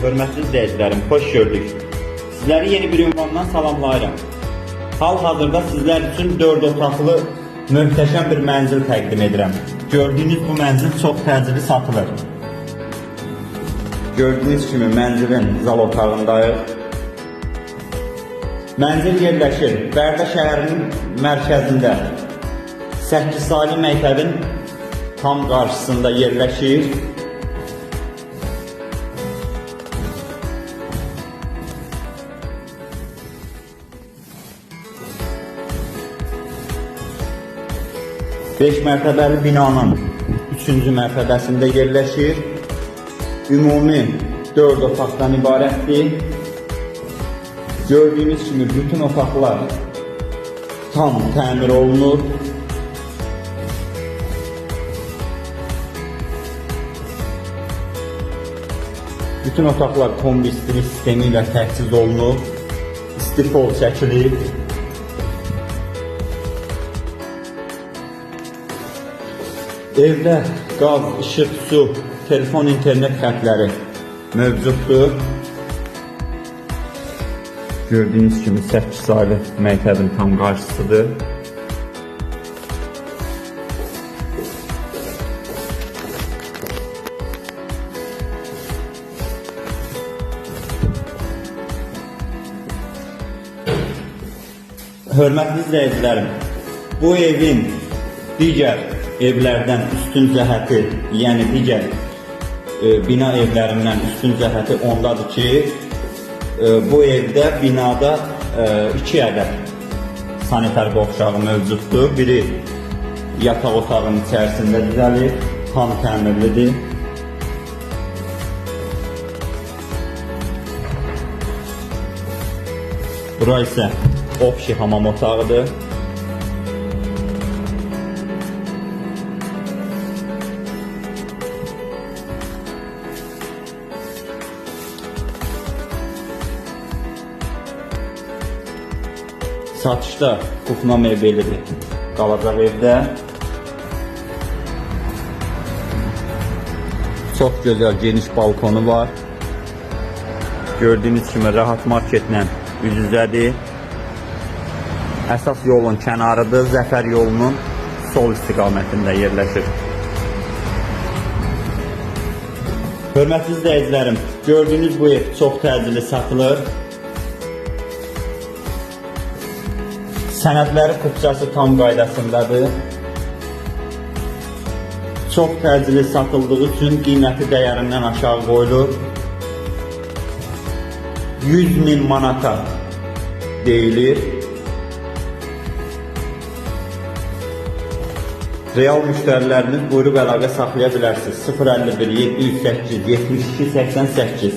hörmətli izləyicilərim, xoş gördük. Sizləri yeni bir ünvandan salamlayıram. Hal-hazırda sizlər üçün 4 otaqlı möhtəşəm bir mənzil təqdim edirəm. Gördüyünüz bu mənzil çox təcili satılır. Gördüyünüz kimi mənzilin zal otağındayıq. Mənzil yerləşir Bərdə şəhərinin mərkəzində 8 saylı məktəbin tam qarşısında yerləşir. Beş mərtəbəli binanın 3-cü mərtəbəsində yerləşir. Ümumi 4 otaqdan ibarətdir. Gördüyünüz kimi bütün otaqlar tam təmir olunur. Bütün otaqlar kombi istilik sistemi ilə təchiz olunur. İstifol çəkilir. Evdə qaz, işıq, su, telefon, internet xətləri mövcuddur. Gördüyünüz kimi 8 saylı məktəbin tam qarşısıdır. Hörmətli izləyicilərim, bu evin digər evlərdən üstün cəhəti, yəni digər bina evlərindən üstün cəhəti ondadır ki, bu evdə binada 2 ədəd sanitar qovşağı mövcuddur. Biri yataq otağının içərisində düzəlir, tam təmirlidir. Bura isə opşi hamam otağıdır. Satışda kukna mebelidir qalacaq evdə. Çox gözəl geniş balkonu var. Gördüyünüz kimi rahat marketlə üz-üzədir. Əsas yolun kənarıdır. Zəfər yolunun sol istiqamətində yerləşir. Hörmətli izləyicilərim, gördüyünüz bu ev çox təcili satılır. Sənədləri kupçası tam qaydasındadır. Çox təcili satıldığı üçün qiyməti dəyərindən aşağı qoyulur. 100.000 manata deyilir. Real müştəriləriniz buyruq əlaqə saxlaya bilərsiniz. 051 708 72 88